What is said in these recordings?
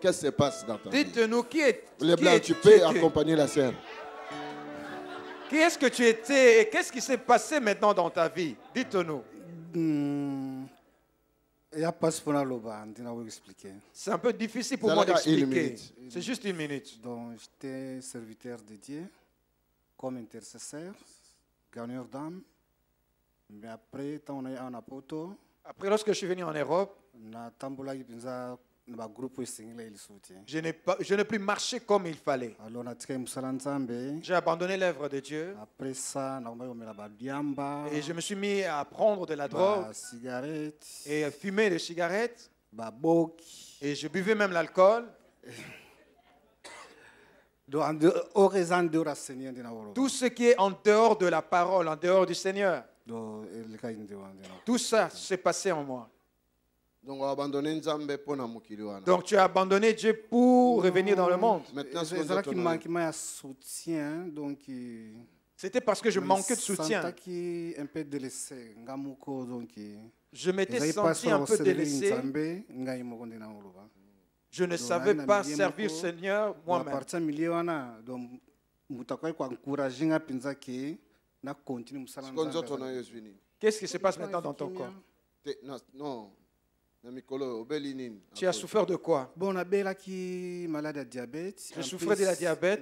Qu'est-ce qui se passe dans ta vie? Dites-nous qui est. Les blancs, tu peux accompagner la sœur. Qui est-ce que tu étais et qu'est-ce qui s'est passé maintenant dans ta vie? Dites-nous. C'est un peu difficile pour moi d'expliquer. C'est juste une minute. Donc, j'étais serviteur de Dieu, comme intercesseur, gagneur d'âme. Mais après, quand on a eu un apôtre, Après, lorsque je suis venu en Europe, je n'ai plus marché comme il fallait. J'ai abandonné l'œuvre de Dieu après ça, et je me suis mis à prendre de la drogue et à fumer des cigarettes et je buvais même l'alcool. Tout ce qui est en dehors de la parole, en dehors du Seigneur, tout ça s'est passé en moi. Donc tu as abandonné Dieu pour revenir dans le monde. C'était parce que je manquais de soutien. Je m'étais senti un peu délaissé. Je ne savais pas servir le Seigneur moi-même. Qu'est-ce qui se passe maintenant dans ton corps? Tu as souffert de quoi? Je souffrais de la diabète.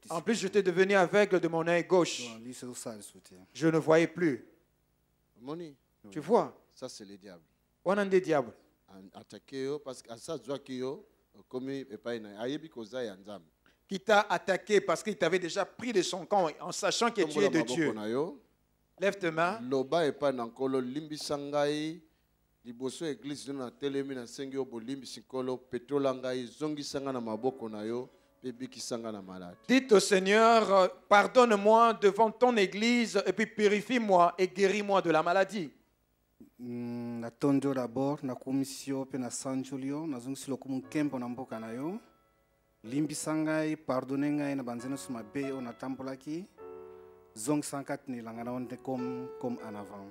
En plus, j'étais devenu aveugle de mon œil gauche. Je ne voyais plus. Tu vois? Ça, c'est le diable. On a des diables. Qui t'a attaqué parce qu'il t'avait déjà pris de son camp en sachant que tu es de Dieu. Lève tes mains. Dites au Seigneur, pardonne-moi devant ton église et puis purifie-moi et guéris-moi de la maladie. D'abord, na commission pe na sanjulio na zungsilo kumkempo na mboka na yo. Limbisa ngai, pardonne ngai na banzena suma be o na tambolaki. Zong sankat ni langana onde comme en avant.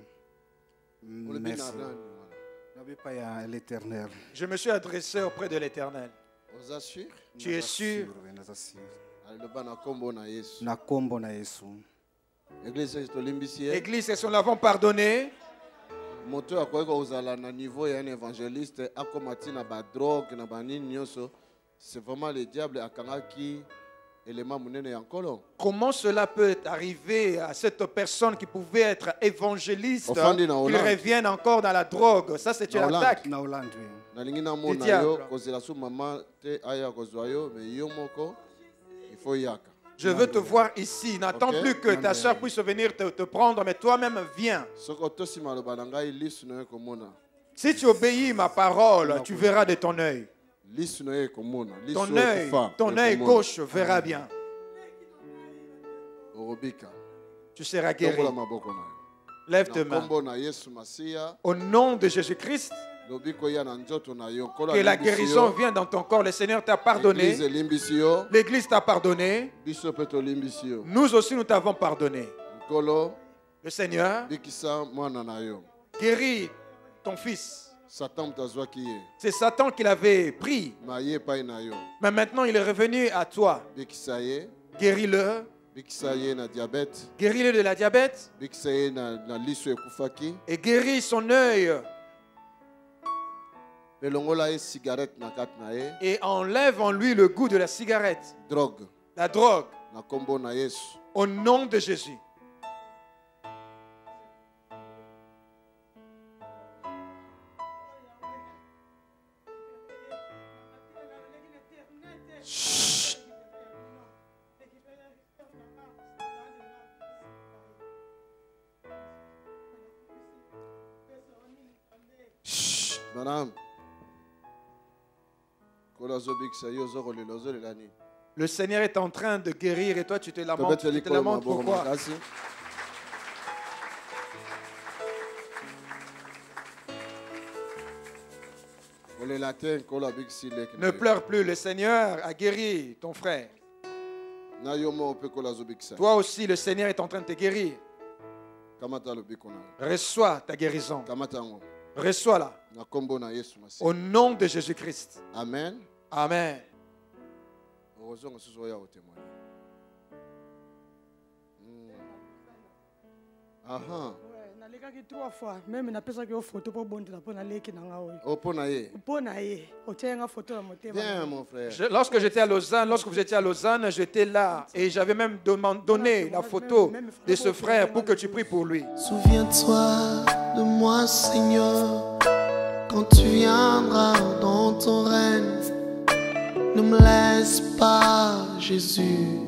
Merci. L'Éternel. Je me suis adressé auprès de l'Éternel. Tu es sûr? Na kombo na Yesu. Église, est-ce qu'on l'avons pardonné? C'est vraiment le diable qui Comment cela peut arriver à cette personne qui pouvait être évangéliste, qu'il revienne encore dans la drogue? Ça, c'est une attaque. Je veux te voir ici. N'attends plus que ta soeur puisse venir te prendre, mais toi-même viens. Si tu obéis ma parole, tu verras de ton œil. Ton œil gauche verra bien. Tu seras guéri. Lève tes mains. Au nom de Jésus-Christ, que la guérison vienne dans ton corps. Le Seigneur t'a pardonné. L'Église t'a pardonné. Nous aussi, nous t'avons pardonné. Le Seigneur guérit ton fils. C'est Satan qui l'avait pris. Mais maintenant, il est revenu à toi. Guéris-le. Guéris-le de la diabète. Et guéris son œil. Et enlève en lui le goût de la cigarette. La drogue. Au nom de Jésus. Le Seigneur est en train de guérir et toi tu te lamentes. Tu te lamentes pourquoi? Ne pleure plus, le Seigneur a guéri ton frère. Toi aussi, le Seigneur est en train de te guérir. Reçois ta guérison. Reçois-la. Au nom de Jésus-Christ. Amen. Amen. Aha. Trois fois, même na pesa que photo pour bon la pona leki na ngaoi. Bien, mon frère. Lorsque j'étais à Lausanne, lorsque vous étiez à Lausanne, j'étais là et j'avais même donné la photo de ce frère pour que tu pries pour lui. Souviens-toi de moi, Seigneur, quand tu viendras dans ton règne. Ne me laisse pas, Jésus,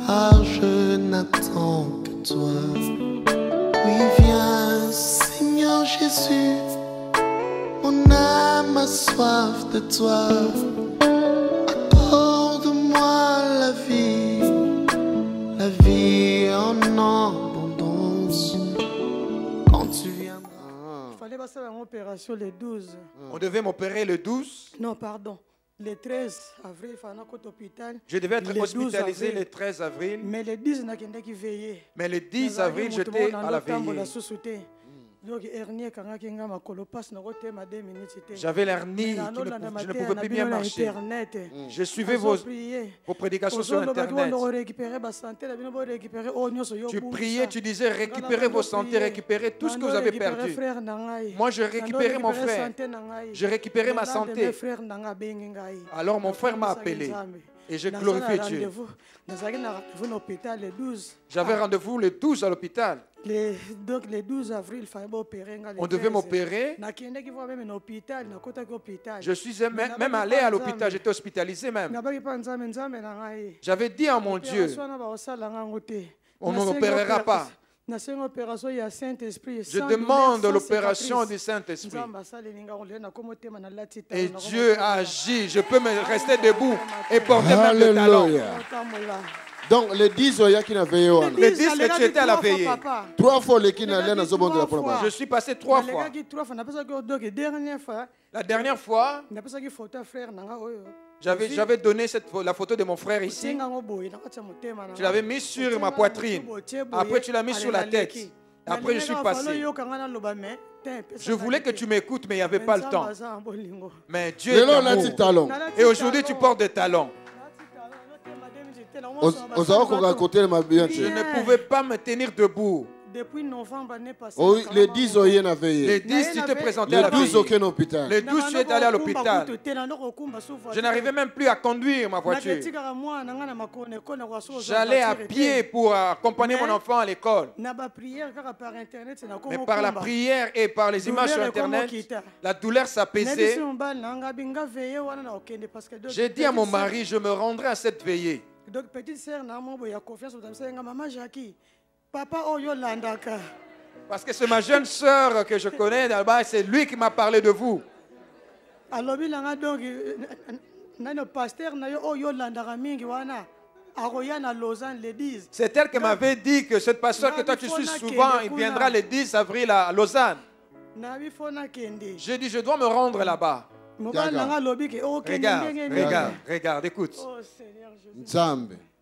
car je n'attends que toi. Oui, viens, Seigneur Jésus, mon âme a soif de toi. Accorde-moi la vie en abondance. Quand tu viendras. Il fallait passer une opération le 12. On devait m'opérer le 12. Non, pardon. Le 13 avril, il fallait aller à l'hôpital. Je devais être hospitalisé le 13 avril. Mais le 10, je veillé. Mais le 10 avril, j'étais à la veillée. J'avais l'hernie, je ne pouvais plus bien marcher. Je suivais vos prédications sur Internet. Tu priais, tu disais récupérez vos santé, récupérez tout ce que vous avez perdu. Moi, je récupérais mon frère. Je récupérais ma santé. Alors mon frère m'a appelé. Et je glorifiais Dieu. J'avais rendez-vous le 12 à l'hôpital. Donc le 12 avril, il fallait opérer. On devait m'opérer. Je suis même allé à l'hôpital, j'étais hospitalisé même. J'avais dit à mon Dieu, on ne m'opérera pas. Je demande l'opération du Saint-Esprit. Et Dieu a agi. Je peux me rester debout et porter même le talon. Donc, les 10 qui n'avaient pas. Les 10 que tu étais à la veillée. 3 fois les qui n'allaient pas dans la première. Je suis passé 3 fois. La dernière fois, j'avais donné la photo de mon frère ici. Tu l'avais mis sur ma poitrine. Après, tu l'as mis sur la tête. Après, je suis passé. Je voulais que tu m'écoutes, mais il n'y avait pas le temps. Mais Dieu est amour. Et aujourd'hui, tu portes des talons. Je ne pouvais pas me tenir debout. Depuis novembre l'année passée. Oui, les 10 ont été veillé. Les 10, tu te présentais à la veille. Les 12, tu es allé à l'hôpital. Je n'arrivais même plus à conduire ma voiture. J'allais à pied pour accompagner mon enfant à l'école. Mais par la prière et par les images sur Internet, la douleur s'apaisait. J'ai dit à mon mari, je me rendrai à cette veillée. Donc, petite sœur, il y a confiance. Maman Jackie. Papa Oyolandaka. Parce que c'est ma jeune sœur que je connais là-bas, c'est lui qui m'a parlé de vous. Alors, donc, le pasteur Oyolandaka mingi wana. C'est elle qui m'avait dit que cette pasteur que toi tu suis souvent, il viendra le 10 avril à Lausanne. J'ai dit, je dois me rendre là-bas. Regarde, écoute.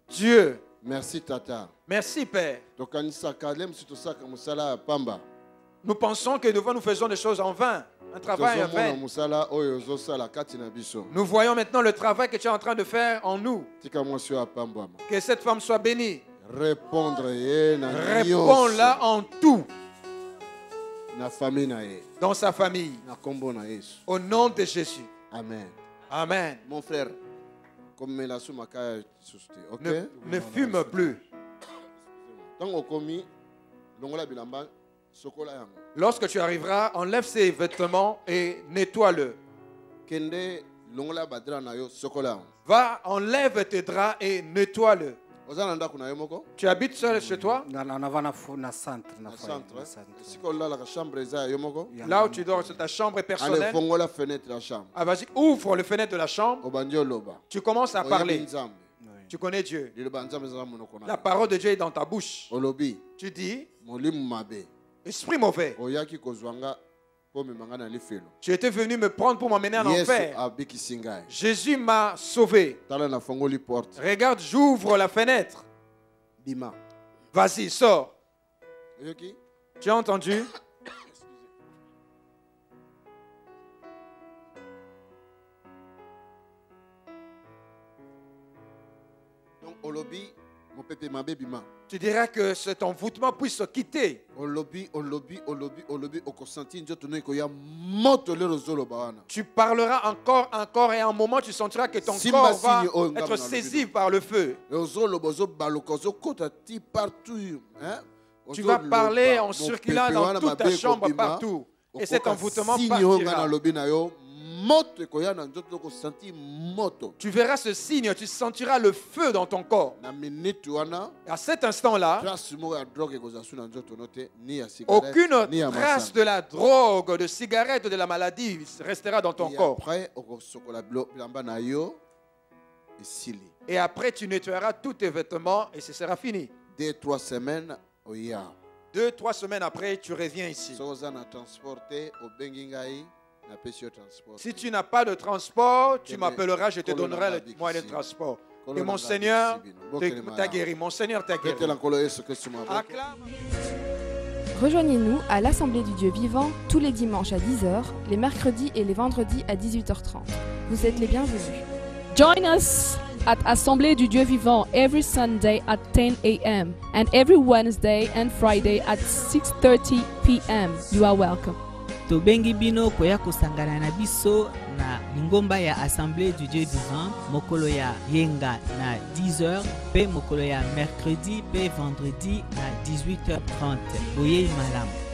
Dieu. Merci Tata. Merci Père. Nous pensons que nous faisons des choses en vain. Un travail en vain. Nous voyons maintenant le travail que tu es en train de faire en nous. Que cette femme soit bénie. Réponds-la en tout. Dans sa famille. Au nom de Jésus. Amen. Amen. Mon frère. Ne fume plus. Lorsque tu arriveras, enlève ses vêtements et nettoie-le. Va, enlève tes draps et nettoie-le. Tu habites seul chez toi? Là où tu dors, c'est ta chambre personnelle. Ah, vas-y, ouvre les fenêtres de la chambre. Tu commences à parler. Tu connais Dieu. La parole de Dieu est dans ta bouche. Tu dis, esprit mauvais, tu étais venu me prendre pour m'emmener en enfer. Jésus m'a sauvé. Regarde, j'ouvre la fenêtre. Vas-y, sors. Tu as entendu? Donc, au lobby, mon pépé m'a bébima. Tu diras que cet envoûtement puisse se quitter. Tu parleras encore et à un moment tu sentiras que ton corps va être saisi par le feu. Tu vas parler en circulant dans toute ta chambre partout. Et cet envoûtement partira. Tu verras ce signe, tu sentiras le feu dans ton corps. À cet instant-là, aucune trace de la drogue, de cigarette, de la maladie restera dans ton corps. Et après, tu nettoieras tous tes vêtements et ce sera fini. 2-3 semaines, 2-3 semaines après, tu reviens ici. Si tu n'as pas de transport, tu m'appelleras, je te donnerai le moyen de transport. Et mon Seigneur t'a guéri. Mon Seigneur t'a guéri. Rejoignez-nous à l'Assemblée du Dieu vivant tous les dimanches à 10h, les mercredis et les vendredis à 18h30. Vous êtes les bienvenus. Join us at Assemblée du Dieu vivant every Sunday at 10 a.m. and every Wednesday and Friday at 6:30 p.m. You are welcome. Tobengi bino koya kosangana na biso na ngomba ya Assemblée du Dieu vivant mokolo ya yenga na 10h pe mokolo ya mercredi pe vendredi na 18h30. Boye malamu.